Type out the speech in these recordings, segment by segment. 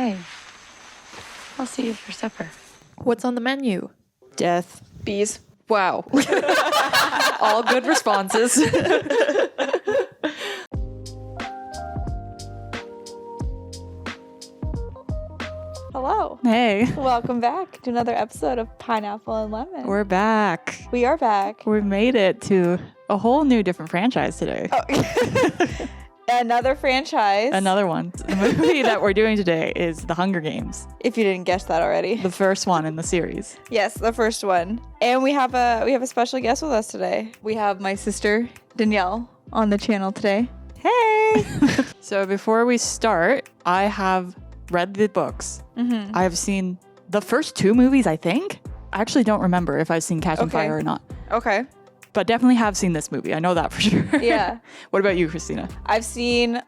Hi. I'll see you for supper. What's on the menu? Death. Bees. Wow. All good responses. Hello. Hey, Welcome back to another episode of Pineapple and Lemon. we're back. We are back. We've made it to a whole new different franchise today. Oh. Another franchise. Another one. The movie that we're doing today is The Hunger Games, If you didn't guess that already. the first one in the series. Yes, the first one. And we have a special guest with us today. We have my sister Danielle on the channel today. Hey. So before we start, I have read the books. Mm-hmm. I have seen the first two movies, I think. I actually don't remember if I've seen Catching Okay. Fire or not, Okay. but definitely have seen this movie. I know that for sure. Yeah. What about you, Christina? I've seen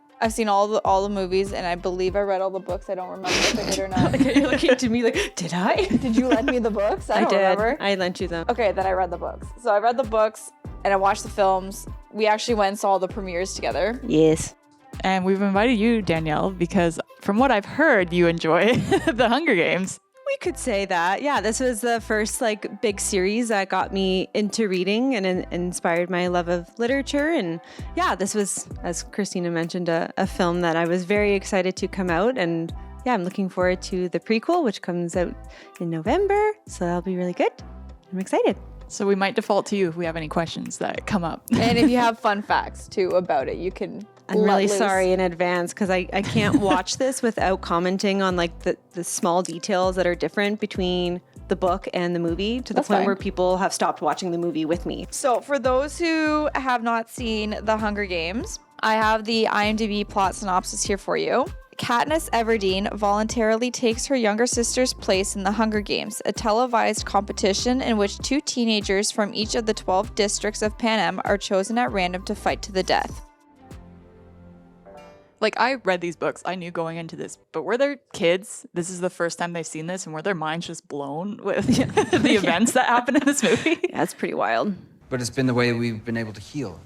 all the movies, and I believe I read all the books. I don't remember if I did or not. You're looking to me like, did I? Did you lend me the books? I don't did. remember. I lent you them. Okay, then I read the books. So I read the books and I watched the films. We actually went and saw the premieres together. Yes. And we've invited you, Danielle, because from what I've heard, you enjoy The Hunger Games. We could say that. Yeah, this was the first like big series that got me into reading and inspired my love of literature. And yeah, this was, as Christina mentioned, a film that I was very excited to come out. And yeah, I'm looking forward to the prequel, which comes out in November. So that'll be really good. I'm excited. So we might default to you if we have any questions that come up. And if you have fun facts too about it, you can. I'm let really loose. sorry in advance because I can't watch this without commenting on like the small details that are different between the book and the movie to the That's point fine. where people have stopped watching the movie with me. So for those who have not seen The Hunger Games, I have the IMDb plot synopsis here for you. Katniss Everdeen voluntarily takes her younger sister's place in the Hunger Games, a televised competition in which two teenagers from each of the 12 districts of Panem are chosen at random to fight to the death. Like, I read these books. I knew going into this, but were there kids? This is the first time they've seen this, and were their minds just blown with the events that happen in this movie? Yeah, it's pretty wild. But it's been the way we've been able to heal.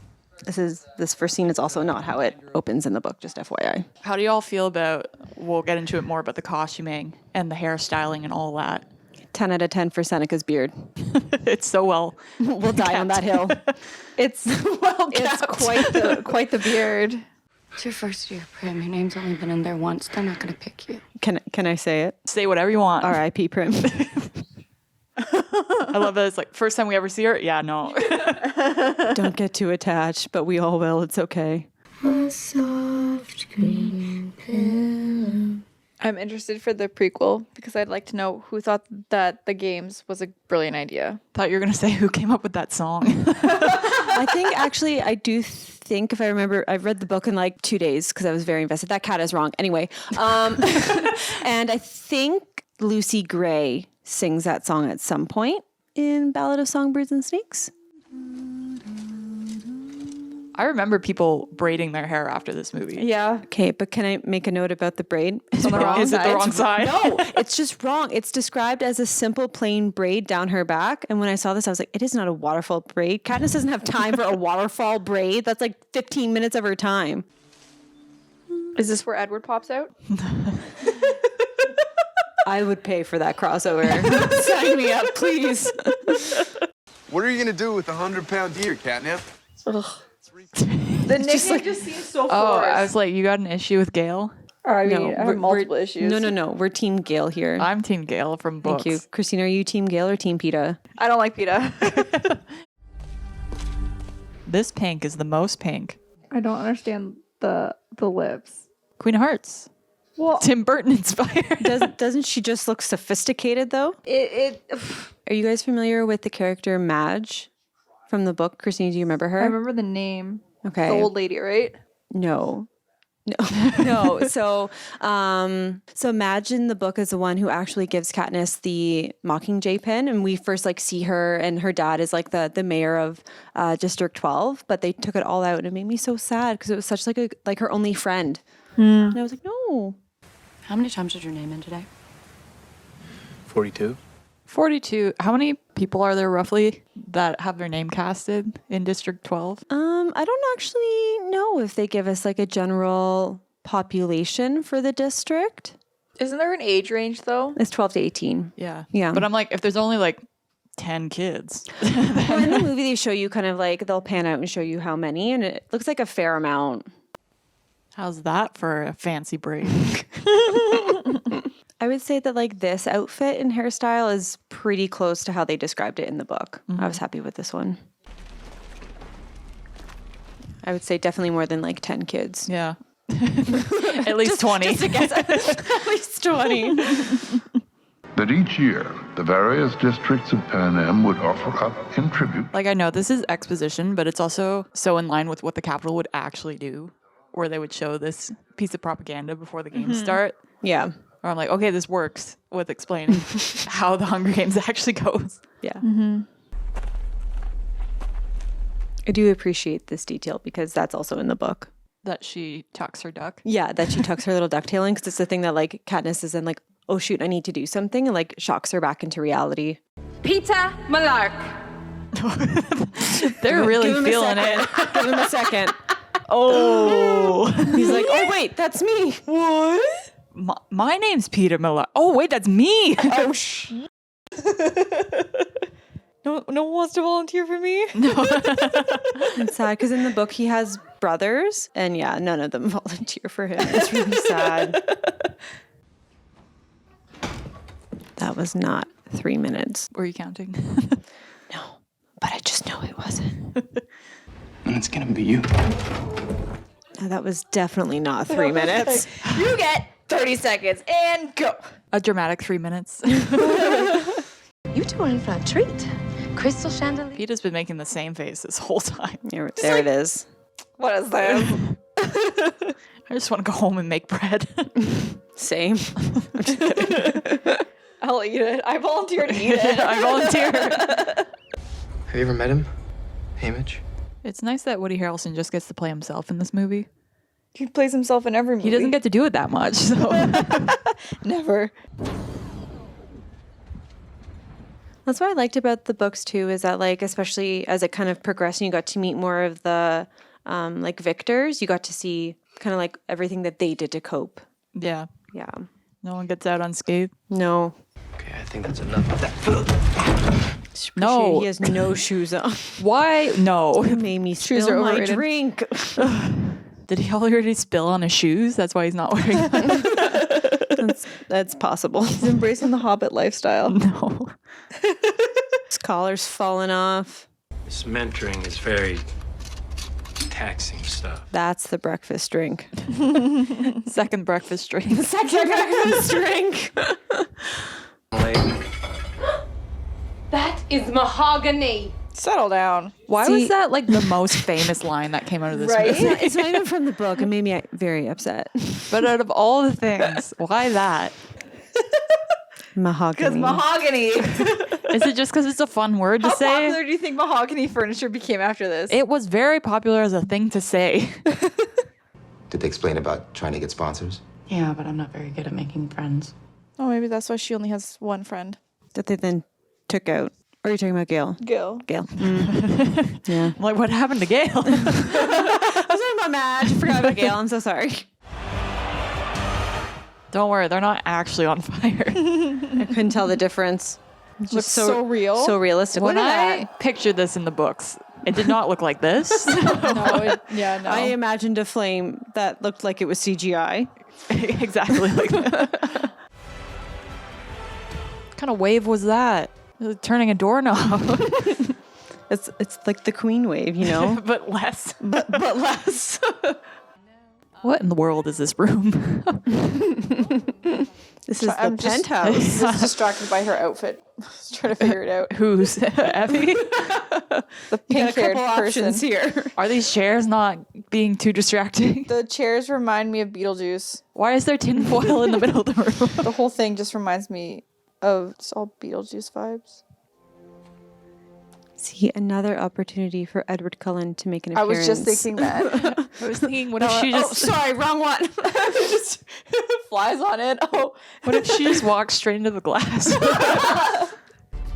This first scene is also not how it opens in the book, just FYI. How do y'all feel about, we'll get into it more, but the costuming and the hairstyling and all that? 10 out of 10 for Seneca's beard. It's so well. We'll die on that hill. It's quite the beard. It's your first year, Prim. Your name's only been in there once. They're not going to pick you. Can I say it? Say whatever you want. R.I.P. Prim. I love that it's like, first time we ever see her? Yeah, no. Don't get too attached, but we all will. It's okay. A soft green pillow. I'm interested for the prequel because I'd like to know who thought that the games was a brilliant idea. Thought you were going to say who came up with that song. I think actually I do think if I remember, I've read the book in like 2 days because I was very invested. That cat is wrong. Anyway. And I think Lucy Gray sings that song at some point in Ballad of Songbirds and Snakes. I remember people braiding their hair after this movie. Yeah. Okay, but can I make a note about the braid? On the wrong Is it side. the wrong side? No, it's just wrong. It's described as a simple plain braid down her back. And when I saw this, I was like, it is not a waterfall braid. Katniss doesn't have time for a waterfall braid. That's like 15 minutes of her time. Is this where Edward pops out? I would pay for that crossover. Sign me up, please. What are you gonna do with a 100-pound deer, Catnip? The nickname just seems so forced. Oh, I was like, you got an issue with Gail? I mean, No, I have we're- multiple issues. No. We're Team Gale here. I'm Team Gail from books. Thank you. Christina, are you Team Gale or Team Peeta? I don't like Peeta. This pink is the most pink. I don't understand the lips. Queen of Hearts. Well, Tim Burton inspired. Doesn't she just look sophisticated, though? it Are you guys familiar with the character Madge from the book? Christina, do you remember her? I remember the name. Okay. The old lady, right? No. So Madge in the book is the one who actually gives Katniss the Mockingjay pin, and we first like see her, and her dad is like the mayor of District 12, but they took it all out, and it made me so sad because it was such like her only friend, and I was like, no. How many times did your name in today? 42. 42. How many people are there roughly that have their name casted in District 12? I don't actually know if they give us like a general population for the district. Isn't there an age range though? It's 12 to 18. Yeah. Yeah. But I'm like, if there's only like 10 kids. Well, in the movie, they show you kind of like, they'll pan out and show you how many, and it looks like a fair amount. How's that for a fancy break? I would say that like this outfit and hairstyle is pretty close to how they described it in the book. I was happy with this one. I would say definitely more than like 10 kids. Yeah. At least 20. Just to guess, at least 20. That each year, the various districts of Pan Am would offer up in tribute. Like, I know this is exposition, but it's also so in line with what the Capitol would actually do, where they would show this piece of propaganda before the games start. Yeah. Or I'm like, okay, this works with explaining how the Hunger Games actually goes. Yeah. I do appreciate this detail because that's also in the book. That she tucks her duck. Yeah, that she tucks her little ducktail in because it's the thing that like Katniss is in like, oh shoot, I need to do something, and like shocks her back into reality. Peeta Malark. They're really feeling it. Give him a second. Oh. He's like, oh wait, that's me. What? My name's Peeta Miller. Oh, wait, that's me. Oh shit. No one wants to volunteer for me. It's sad because in the book he has brothers, and yeah, none of them volunteer for him. It's really sad. That was not 3 minutes. Were you counting? No, but I just know it wasn't. And it's gonna be you. No, that was definitely not 3 minutes. You get 30 seconds and go. A dramatic 3 minutes. You two are in for a treat. Crystal chandelier. Peeta's been making the same face this whole time. There it is. What is this? I just want to go home and make bread. Same. I'll eat it. I volunteer to eat it. I volunteer. Have you ever met him? Hamish? It's nice that Woody Harrelson just gets to play himself in this movie. He plays himself in every movie. He doesn't get to do it that much, so. Never. That's what I liked about the books too, is that like, especially as it kind of progressed and you got to meet more of the like victors, you got to see kind of like everything that they did to cope. Yeah. Yeah. No one gets out unscathed. No. Okay, I think that's enough of that. No. He has no shoes on. Why? No. It made me Shoes spill are my overrated. drink. Did he already spill on his shoes? That's why he's not wearing them. That's possible. He's embracing the Hobbit lifestyle. No. His collar's falling off. This mentoring is very taxing stuff. That's the breakfast drink. Second breakfast drink. Second breakfast drink. That is mahogany. Settle down. Why See- was that like the most famous line that came out of this Right? movie? It's not even from the book. It made me very upset. But out of all the things, why that? Mahogany. Because mahogany. Is it just because it's a fun word to How say? popular do you think mahogany furniture became after this? It was very popular as a thing to say. Did they explain about trying to get sponsors? Yeah, but I'm not very good at making friends. Oh, maybe that's why she only has one friend. That they then took out. Or are you talking about Gail? Gil. Gail. Yeah. I'm like, what happened to Gail? I was talking about Madge. I forgot about Gail. I'm so sorry. Don't worry, they're not actually on fire. I couldn't tell the difference. It's Looks so real. So realistic. When Look at I that. pictured this in the books, it did not look like this. No, no. I imagined a flame that looked like it was CGI. Exactly like that. What kind of wave was that? It was turning a doorknob. It's like the queen wave, you know? but less. but less. What in the world is this room? This is the I'm just- penthouse. Just distracted by her outfit. Just trying to figure it out. Who's Effie? The Got a pink-haired couple person. options here. Are these chairs not being too distracting? The chairs remind me of Beetlejuice. Why is there tinfoil in the middle of the room? The whole thing just reminds me of it's all Beetlejuice vibes. See, another opportunity for Edward Cullen to make an I appearance. was just thinking that. I was thinking, what if she just sorry, wrong one. Just flies on it. Oh, what if she just walks straight into the glass?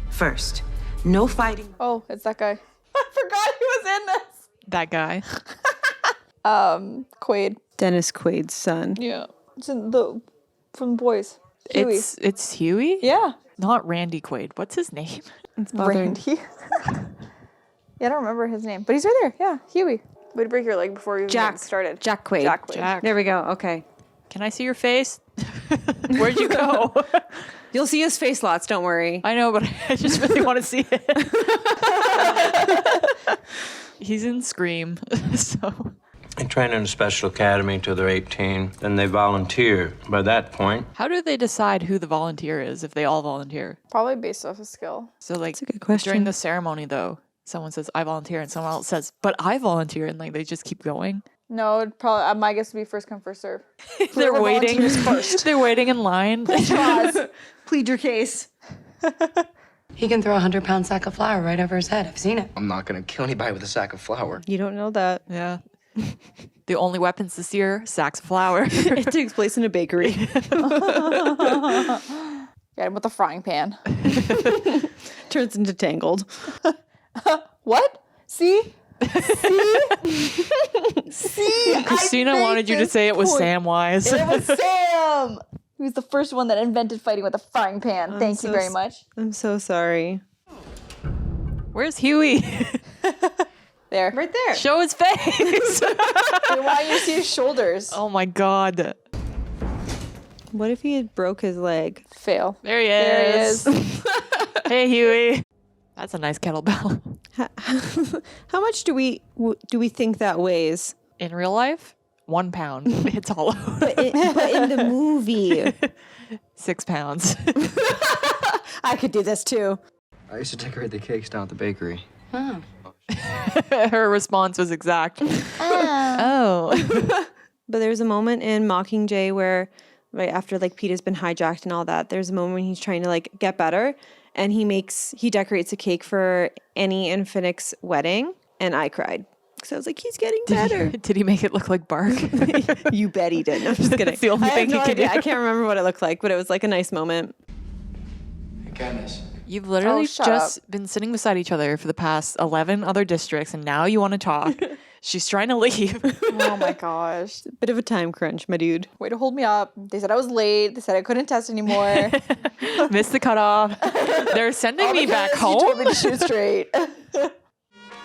First, no fighting. oh, it's that guy. I forgot he was in this. That guy. Quaid. Dennis Quaid's son. Yeah, it's in the from the boys. Huey. It's Huey? Yeah. Not Randy Quaid. What's his name? It's bothering. Randy. Yeah, I don't remember his name, but he's right there. Yeah, Huey. Way to break your leg before you even Jack get started. Jack Quaid. Jack Quaid. There we go. Okay. Can I see your face? Where'd you go? You'll see his face lots. Don't worry. I know, but I just really want to see it. He's in Scream, so. They train in a special academy until they're 18. Then they volunteer. By that point, How do they decide who the volunteer is if they all volunteer? Probably based off of skill. So like That's a good question. during the ceremony though, someone says I volunteer and someone else says but I volunteer and like they just keep going. No, it'd probably my guess would be first come first serve. They're Whoever waiting volunteers first. They're waiting in line. Plead your case. He can throw a 100-pound sack of flour right over his head. I've seen it. I'm not gonna kill anybody with a sack of flour. You don't know that. Yeah. The only weapons this year, sacks of flour. It takes place in a bakery. Get him with a frying pan. Turns into Tangled. What? See? Christina wanted you to say it was Samwise. It was Sam. He was the first one that invented fighting with a frying pan. Thank you very much. I'm so sorry. Where's Huey? There. Right there. Show his face. Why you see his shoulders? Oh my god. What if he had broke his leg? Fail. There he There is. he is. Hey Huey. That's a nice kettlebell. How much do we think that weighs? In real life, 1 pound. It's hollow. But in the movie, 6 pounds. I could do this too. I used to decorate the cakes down at the bakery. Oh. Her response was exact. Oh. But there's a moment in Mockingjay where, right after like Peeta's been hijacked and all that, there's a moment when he's trying to like get better, and he decorates a cake for Annie and Finnick's wedding, and I cried because I was like, he's getting better. Did he make it look like bark? You bet he did. No, I'm just kidding. That's the only I have thing no he can idea. do. I can't remember what it looked like, but it was like a nice moment. Hey, Candace. You've literally shut just been sitting beside each other for the past 11 other districts, and now you want to talk. She's trying to leave. Oh my gosh. Bit of a time crunch, my dude. Way to hold me up. They said I was late. They said I couldn't test anymore. Missed the cutoff. They're sending me back Because you told me home. to shoot straight.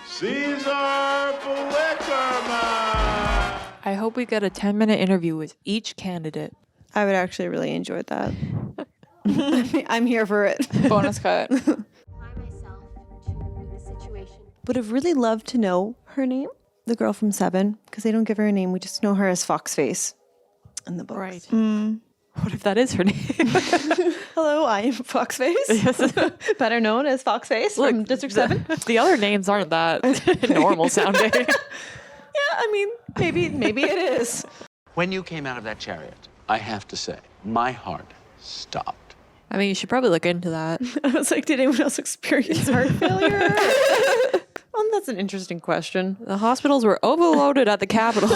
Caesar Flickerman! I hope we get a 10-minute interview with each candidate. I would actually really enjoy that. I'm here for it. Bonus cut. Would have really loved to know her name, the girl from Seven, because they don't give her a name. We just know her as Foxface in the books. Right. What if that is her name? Hello, I am Foxface, better known as Foxface from District 7. The other names aren't that normal sounding. Yeah, I mean, maybe it is. When you came out of that chariot, I have to say, my heart stopped. I mean, you should probably look into that. I was like, did anyone else experience heart failure? That's an interesting question. The hospitals were overloaded at the Capitol.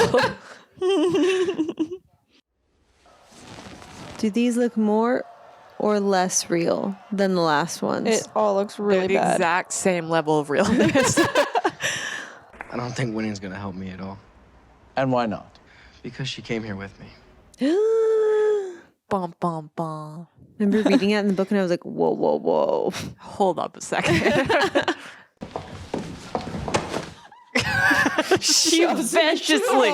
Do these look more or less real than the last ones? It all looks really They're the bad. exact same level of realness. I don't think winning's gonna help me at all. And why not? Because she came here with me. Bum, bum, bum. Remember reading it in the book and I was like, whoa, whoa, whoa. Hold up a second. She viciously.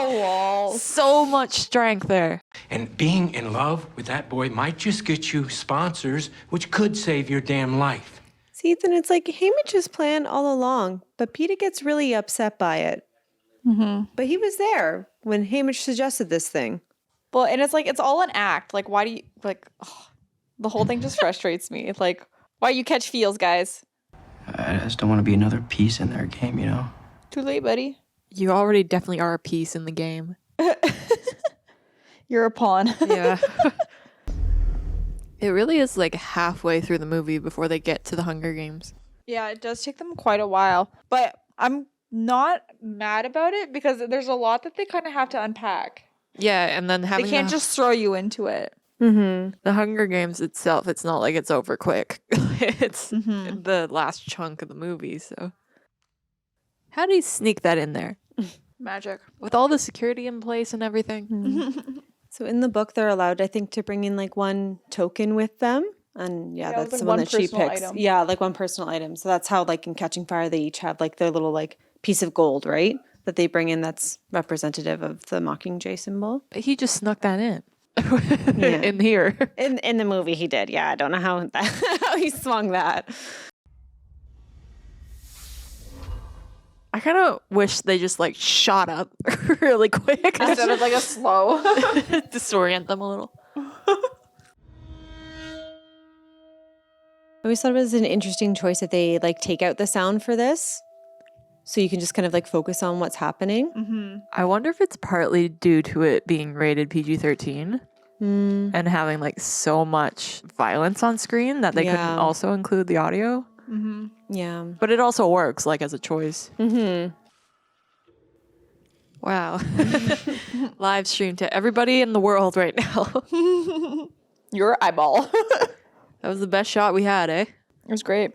So much strength there. And being in love with that boy might just get you sponsors, which could save your damn life. See, then it's like Haymitch's plan all along, but Peeta gets really upset by it. Mm-hmm. But he was there when Haymitch suggested this thing. Well, and it's like, it's all an act. Like, why do you, like, the whole thing just frustrates me. It's like, why you catch feels, guys? I just don't want to be another piece in their game, you know? Too late, buddy. You already definitely are a piece in the game. You're a pawn. Yeah. It really is like halfway through the movie before they get to the Hunger Games. Yeah, it does take them quite a while. But I'm not mad about it because there's a lot that they kind of have to unpack. Yeah, and then having They can't just throw you into it. Mm-hmm. the Hunger Games itself, it's not like it's over quick. It's the last chunk of the movie, so. How do you sneak that in there? Magic. With all the security in place and everything? So in the book, they're allowed, I think, to bring in like one token with them. And yeah, that's like the one one that she personal picks. item. Yeah, like one personal item. So that's how like in Catching Fire, they each have like their little like piece of gold, right? That they bring in that's representative of the Mockingjay symbol. He just snuck that in. Yeah. In here. In the movie he did. Yeah, I don't know how how he swung that. I kind of wish they just like shot up really quick. Instead of like a slow. Disorient them a little. I always thought it was an interesting choice that they like take out the sound for this. So you can just kind of like focus on what's happening. I wonder if it's partly due to it being rated PG-13 and having like so much violence on screen that they couldn't also include the audio. Yeah. But it also works like as a choice. Wow. Live stream to everybody in the world right now. Your eyeball. That was the best shot we had, eh? It was great.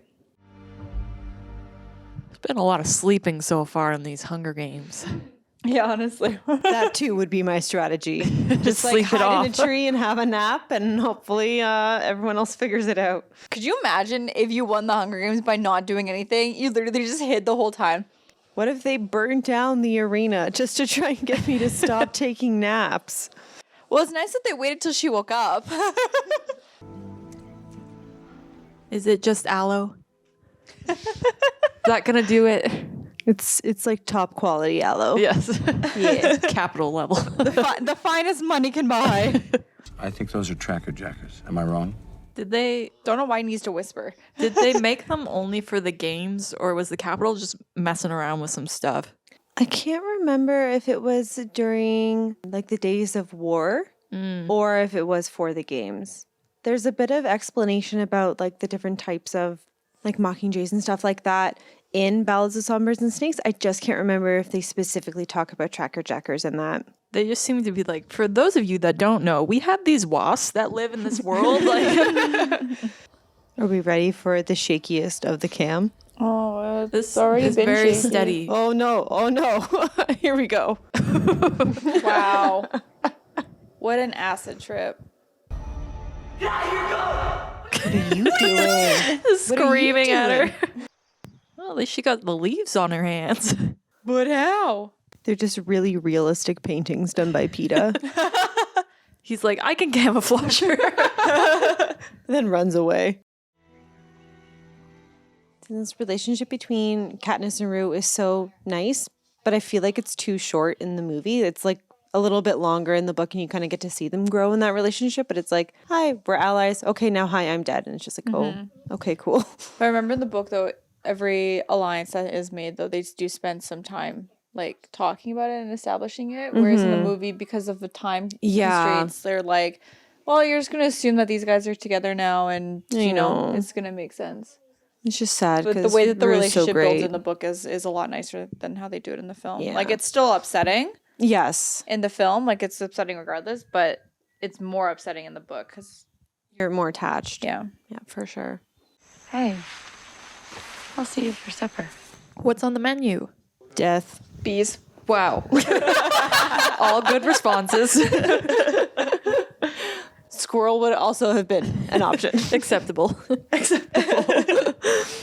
There's been a lot of sleeping so far in these Hunger Games. Yeah, honestly. That too would be my strategy. Just like sleep it hide in a off. tree and have a nap, and hopefully everyone else figures it out. Could you imagine if you won the Hunger Games by not doing anything? You literally just hid the whole time. What if they burned down the arena just to try and get me to stop taking naps? Well, it's nice that they waited till she woke up. Is it just aloe? Is that gonna do it? It's like top quality aloe. Yes. Yeah. Capital level. The finest money can buy. I think those are tracker jackers. Am I wrong? Did they Don't know why he needs to whisper. did they make them only for the games, or was the Capitol just messing around with some stuff? I can't remember if it was during like the days of war or if it was for the games. There's a bit of explanation about like the different types of like mockingjays and stuff like that in Ballads of Songbirds and Snakes. I just can't remember if they specifically talk about tracker jackers in that. They just seem to be like, for those of you that don't know, we have these wasps that live in this world. Like, Are we ready for the shakiest of the cam? Oh, this is very steady. Oh no. Here we go. Wow. What an acid trip. What are you doing? Screaming at her. Well, at least she got the leaves on her hands. But how? They're just really realistic paintings done by Peeta. He's like, I can camouflage her. Then runs away. This relationship between Katniss and Rue is so nice, but I feel like it's too short in the movie. It's like a little bit longer in the book and you kind of get to see them grow in that relationship, but it's like, hi, we're allies. Okay, now hi, I'm dead. And it's just like, oh, okay, cool. I remember in the book, though, every alliance that is made, though, they do spend some time like talking about it and establishing it. Whereas in the movie, because of the time constraints, they're like, well, you're just going to assume that these guys are together now and, you know, it's going to make sense. It's just sad. But the way that the relationship builds in the book is a lot nicer than how they do it in the film. Yeah. Like, it's still upsetting. Yes. In the film, like, it's upsetting regardless, but it's more upsetting in the book because you're more attached. Yeah. Yeah, for sure. Hey, I'll see you for supper. What's on the menu? Death. Bees. Wow. All good responses. Squirrel would also have been an option. Acceptable.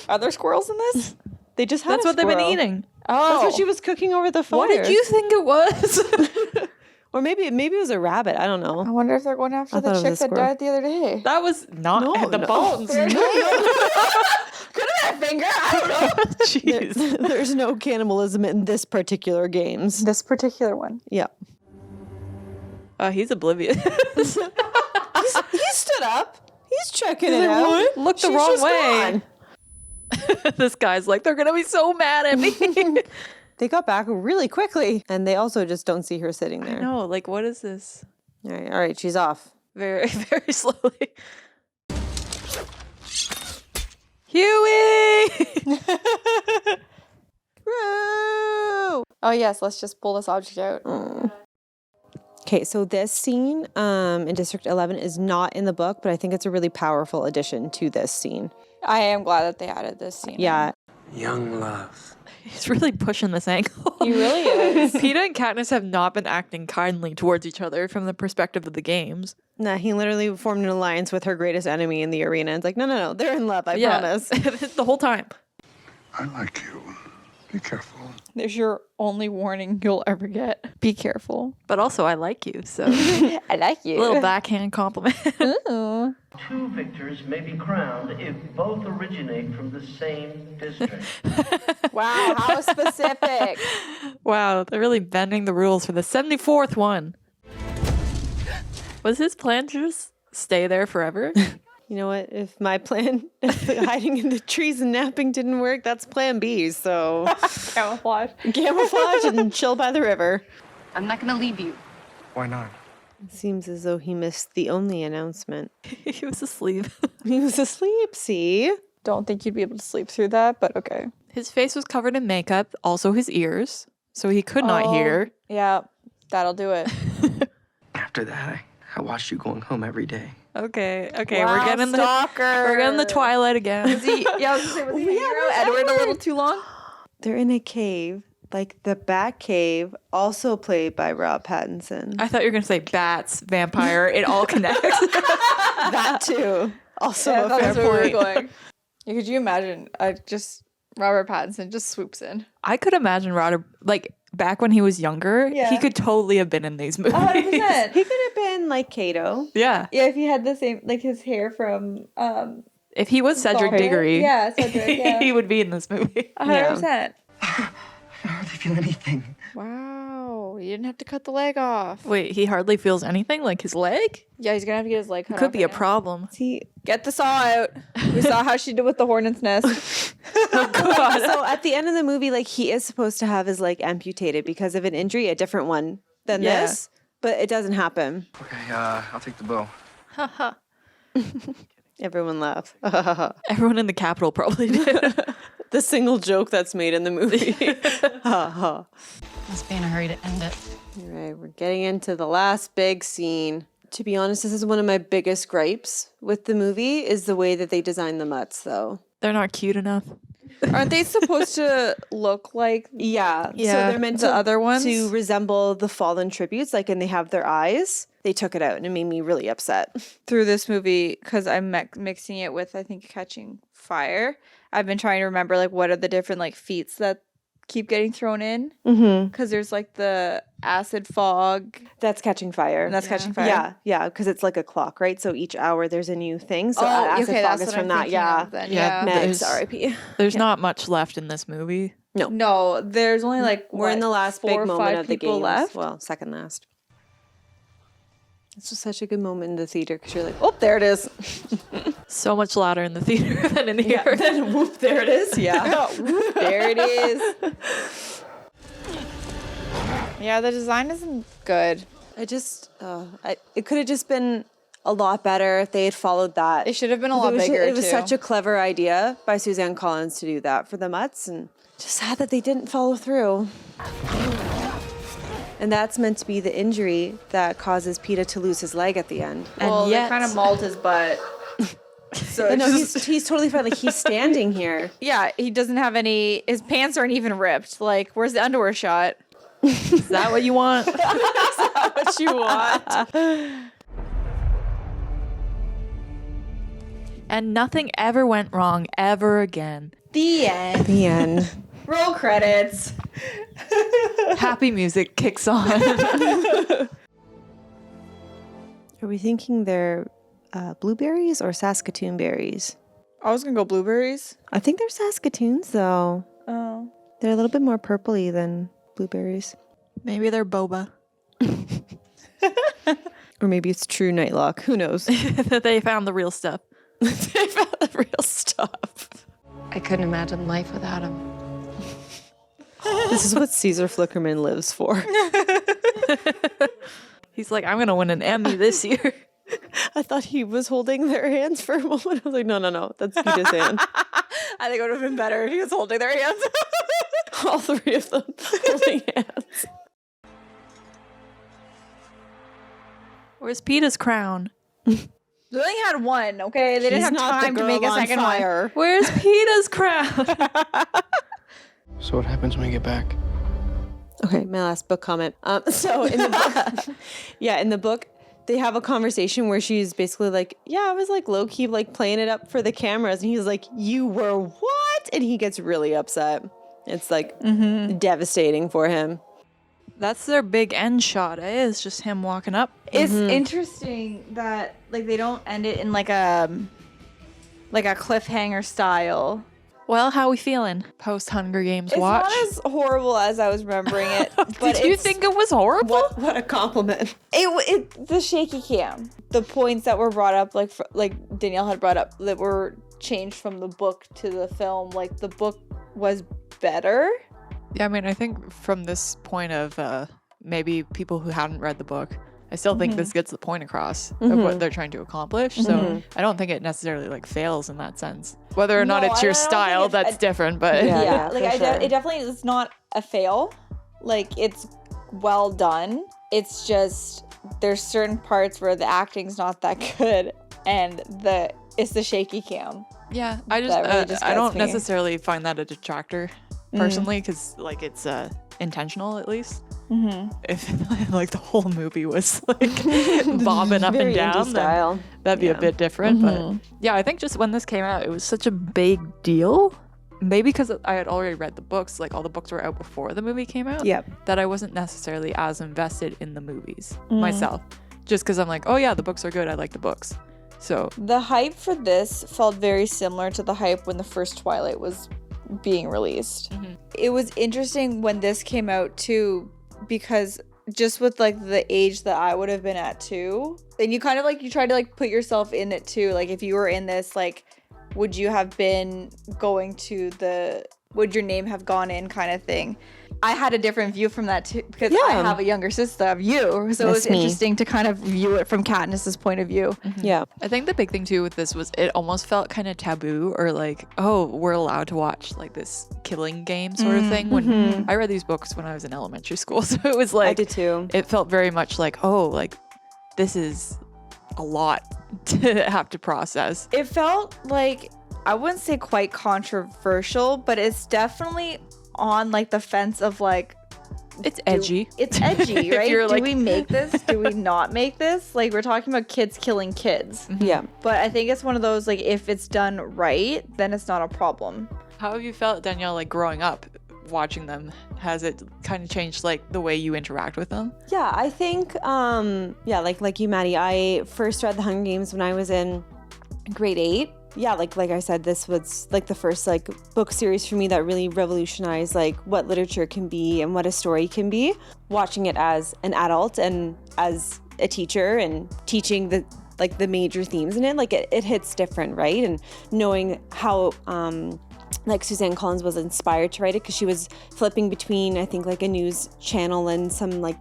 Are there squirrels in this? They just had That's what they've been eating. Oh. That's what she was cooking over the fire. What did you think it was? Or maybe it was a rabbit. I don't know. I wonder if they're going after the thought it chick was a that squirrel. died the other day. That was not the bones. Could have been a finger. I don't know. Jeez. There's no cannibalism in this particular games. This particular one. Yeah. He's oblivious. He stood up. He's checking it out. Look the She's wrong just way. This guy's like, they're gonna be so mad at me. They got back really quickly, and they also just don't see her sitting there. No, like, what is this? All right, she's off. Very, very slowly. Huey! Rue! Oh yes, let's just pull this object out. Okay, so this scene in District 11 is not in the book, but I think it's a really powerful addition to this scene. I am glad that they added this scene. Yeah. Young love. He's really pushing this angle. He really is. Peeta and Katniss have not been acting kindly towards each other from the perspective of the games. Nah, he literally formed an alliance with her greatest enemy in the arena. It's like, no, they're in love, I promise. The whole time. I like you. Be careful. There's your only warning you'll ever get. Be careful. But also, I like you, so. I like you. A little backhand compliment. Ooh. 2 victors may be crowned if both originate from the same district. Wow, how specific. Wow, they're really bending the rules for the 74th one. Was his plan to just stay there forever? You know what? If my plan, hiding in the trees and napping didn't work, that's plan B. So Camouflage. camouflage and chill by the river. I'm not gonna leave you. Why not? It seems as though he missed the only announcement. He was asleep. He was asleep, see? Don't think you'd be able to sleep through that, but okay. His face was covered in makeup, also his ears, so he could not hear. Yeah, that'll do it. After that, I watched you going home every day. Okay, Wow, we're getting stalker. the Twilight again. Was he Edward a little too long? They're in a cave, like the Bat Cave, also played by Rob Pattinson. I thought you were gonna say bats, vampire. It all connects. That too. Also Yeah, a that's fair where we were point. going. Could you imagine? Robert Pattinson just swoops in. I could imagine Robert, like back when he was younger, he could totally have been in these movies. 100%. He could have been like Kato. Yeah. Yeah, if he had the same, like his hair from, If he was Cedric Stalker. Diggory, Yeah, Cedric, yeah. he would be in this movie. 100%. I hardly feel anything. Wow, you didn't have to cut the leg off. Wait, he hardly feels anything? Like his leg? Yeah, he's gonna have to get his leg cut Could off be a again. problem. See, Get the saw out. We saw how she did with the hornet's nest. so at the end of the movie, like he is supposed to have his leg amputated because of an injury, a different one than this, but it doesn't happen. Okay, I'll take the bow. Everyone laughs. Everyone in the Capitol probably did. The single joke that's made in the movie. Must be in a hurry to end it. All right, we're getting into the last big scene. To be honest, this is one of my biggest gripes with the movie is the way that they design the mutts, though. They're not cute enough. Aren't they supposed to look like Yeah. Yeah. So they're meant the to, other ones? to resemble the fallen tributes, like, and they have their eyes. They took it out and it made me really upset. through this movie because I'm mixing it with I think Catching Fire. I've been trying to remember like what are the different like feats that keep getting thrown in Mm-hmm. because there's like the acid fog That's Catching Fire. and that's Catching Fire. Yeah, because it's like a clock, right? So each hour there's a new thing. So Oh, acid okay, fog that's is what from I'm that. thinking Yeah. of then. Yeah, Yeah. Megs, there's- R.I.P. There's not much left in this movie. No, there's only like We're in the last 4 big or 5 moment of the people game. left. Well, second last. It's just such a good moment in the theater because you're like, oh, there it is. So much louder in the theater than in here. Then whoop, there it is. Yeah. There it is. Yeah, the design isn't good. It could have just been a lot better if they had followed that. It should have been a lot bigger. It was too. such a clever idea by Suzanne Collins to do that for the mutts, and just sad that they didn't follow through. And that's meant to be the injury that causes Peeta to lose his leg at the end. well, and yet, they kind of mauled his butt. So But no, it's just- he's totally fine. Like he's standing here. yeah, he doesn't have any. His pants aren't even ripped. Like, where's the underwear shot? is that what you want? What you want? And nothing ever went wrong ever again. The end. The end. Roll credits. Happy music kicks on. Are we thinking they're blueberries or Saskatoon berries? I was gonna go blueberries. I think they're Saskatoons, though. Oh. They're a little bit more purpley than blueberries. Maybe they're boba. Or maybe it's true nightlock. Who knows? They found the real stuff. They found the real stuff. I couldn't imagine life without him. This is what Caesar Flickerman lives for. He's like, I'm going to win an Emmy this year. I thought he was holding their hands for a moment. I was like, no, that's Peeta's hand. I think it would have been better if he was holding their hands. All three of them holding hands. Where's Peeta's crown? They only had one, okay? They didn't He's have not the time to girl make a on second fire. Where's Peeta's crown? So what happens when we get back? Okay, my last book comment. So in the book, in the book, they have a conversation where she's basically like, I was like low key like playing it up for the cameras, and he's like, you were what? And he gets really upset. It's like devastating for him. That's their big end shot, It's just him walking up. It's interesting that like they don't end it in like a cliffhanger style. Well, how we feeling post Hunger Games watch? It's not as horrible as I was remembering it. But Did you think it was horrible? What a compliment. It the shaky cam, the points that were brought up, like Danielle had brought up, that were changed from the book to the film. Like the book was better. Yeah, I mean, I think from this point of maybe people who hadn't read the book, I still think this gets the point across of what they're trying to accomplish. So I don't think it necessarily like fails in that sense. Whether or not it's your style, that's different. But yeah, like it definitely is not a fail. Like it's well done. It's just there's certain parts where the acting's not that good, and it's the shaky cam. Yeah, I don't necessarily find that a detractor personally, because like it's intentional at least. If like the whole movie was like bobbing up and down, then that'd be a bit different. But yeah, I think just when this came out, it was such a big deal. Maybe because I had already read the books, like all the books were out before the movie came out. That I wasn't necessarily as invested in the movies myself, just because I'm like, oh yeah, the books are good. I like the books. So the hype for this felt very similar to the hype when the first Twilight was being released. It was interesting when this came out too, because just with like the age that I would have been at too, and you kind of like you try to like put yourself in it too, like if you were in this, like would you have been going to would your name have gone in kind of thing. I had a different view from that too, because I have a younger sister of you, so it was interesting to kind of view it from Katniss's point of view. I think the big thing too with this was it almost felt kind of taboo, or like, oh, we're allowed to watch like this killing game sort of thing. When I read these books when I was in elementary school, so it was like, I did too. It felt very much like, oh, like this is a lot to have to process. It felt like, I wouldn't say quite controversial, but it's definitely on like the fence of like, it's edgy. It's edgy, right? Do we make this? Do we not make this? Like, we're talking about kids killing kids. But I think it's one of those, like, if it's done right, then it's not a problem. How have you felt, Danielle, like growing up watching them? Has it kind of changed like the way you interact with them? Yeah, I think like you, Maddie, I first read The Hunger Games when I was in grade 8. Yeah, like I said, this was like the first like book series for me that really revolutionized like what literature can be and what a story can be. Watching it as an adult and as a teacher and teaching the major themes in it, like it hits different, right? And knowing how like Suzanne Collins was inspired to write it, because she was flipping between, I think, like a news channel and some like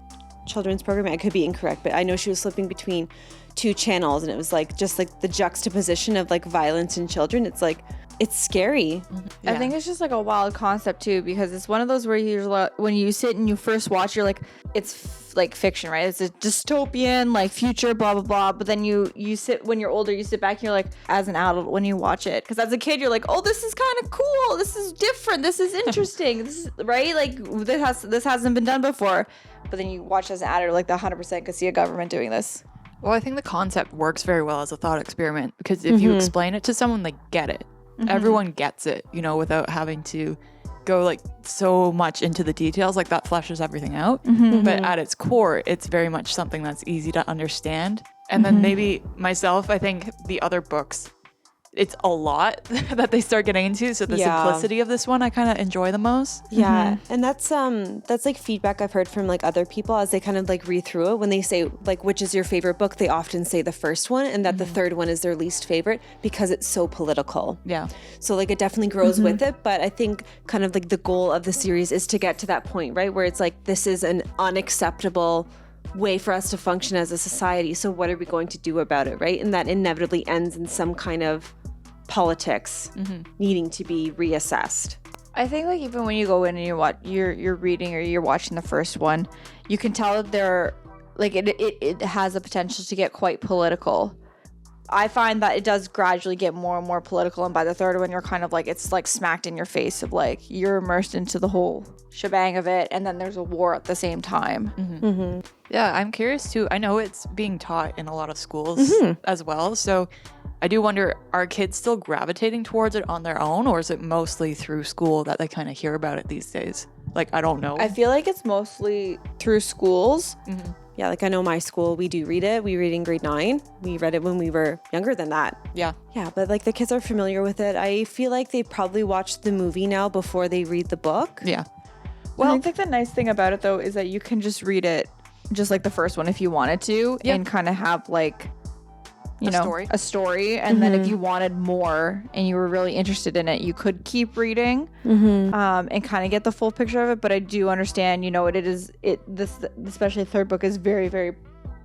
children's program. I could be incorrect, but I know she was flipping between 2 channels, and it was like just like the juxtaposition of like violence in children. It's like, it's scary. I think it's just like a wild concept too, because it's one of those where when you sit and you first watch, you're like, it's like fiction, right? It's a dystopian like future, blah blah blah. But then you sit, when you're older, you sit back and you're like, as an adult, when you watch it, because as a kid you're like, oh, this is kind of cool, this is different, this is interesting, this is right, like this hasn't been done before. But then you watch as an adult, like the 100% could see a government doing this. Well, I think the concept works very well as a thought experiment, because if you explain it to someone, they get it. Everyone gets it, you know, without having to go like so much into the details. Like that fleshes everything out. But at its core, it's very much something that's easy to understand. And then maybe myself, I think the other books, it's a lot that they start getting into. So the simplicity of this one, I kind of enjoy the most. Yeah. And that's like feedback I've heard from like other people as they kind of like read through it. When they say like, which is your favorite book, they often say the first one, and that the third one is their least favorite because it's so political. Yeah. So like it definitely grows with it. But I think kind of like the goal of the series is to get to that point, right? Where it's like, this is an unacceptable way for us to function as a society. So what are we going to do about it, right? And that inevitably ends in some kind of politics needing to be reassessed. I think like even when you go in and you're reading or you're watching the first one, you can tell that they're like it has a potential to get quite political. I find that it does gradually get more and more political, and by the third one you're kind of like, it's like smacked in your face of like you're immersed into the whole shebang of it, and then there's a war at the same time. Yeah, I'm curious too. I know it's being taught in a lot of schools as well, so I do wonder, are kids still gravitating towards it on their own, or is it mostly through school that they kind of hear about it these days? Like, I don't know. I feel like it's mostly through schools. Yeah, like I know my school, we do read it. We read in grade 9. We read it when we were younger than that. Yeah. Yeah, but like the kids are familiar with it. I feel like they probably watch the movie now before they read the book. Yeah. Well, I think the nice thing about it though is that you can just read it just like the first one if you wanted to, and kind of have like, you know, a story. And then if you wanted more and you were really interested in it, you could keep reading and kind of get the full picture of it. But I do understand, you know, this especially the third book is very, very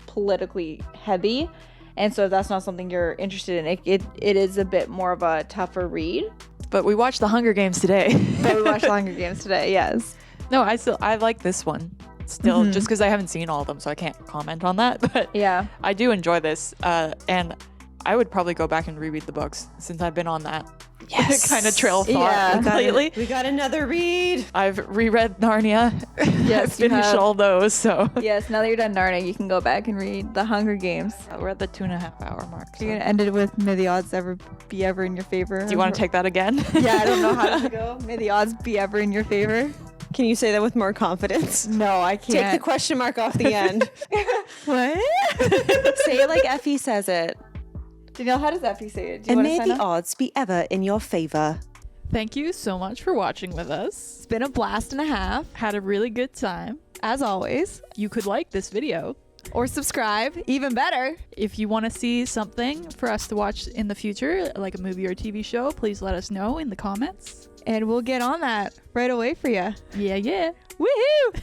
politically heavy. And so if that's not something you're interested in, it is a bit more of a tougher read. But we watched The Hunger Games today. Yes. No, I like this one still, just because I haven't seen all of them, so I can't comment on that. But yeah, I do enjoy this, and I would probably go back and reread the books since I've been on that kind of trail of thought lately. We got another read. I've reread Narnia. Yes, finished all those. So yes, now that you're done Narnia, you can go back and read The Hunger Games. We're at the 2.5 hour mark. So. You're gonna end it with "May the odds be ever in your favor." Do you want to take that again? Yeah, I don't know how to go. May the odds be ever in your favor. Can you say that with more confidence? No, I can't. Take the question mark off the end. What? Say it like Effie says it. Danielle, how does Effie say it? Do And you want to may sign the up? odds be ever in your favor. Thank you so much for watching with us. It's been a blast and a half. Had a really good time. As always. You could like this video. Or subscribe, even better. If you want to see something for us to watch in the future, like a movie or TV show, please let us know in the comments. And we'll get on that right away for you. Yeah. Woohoo!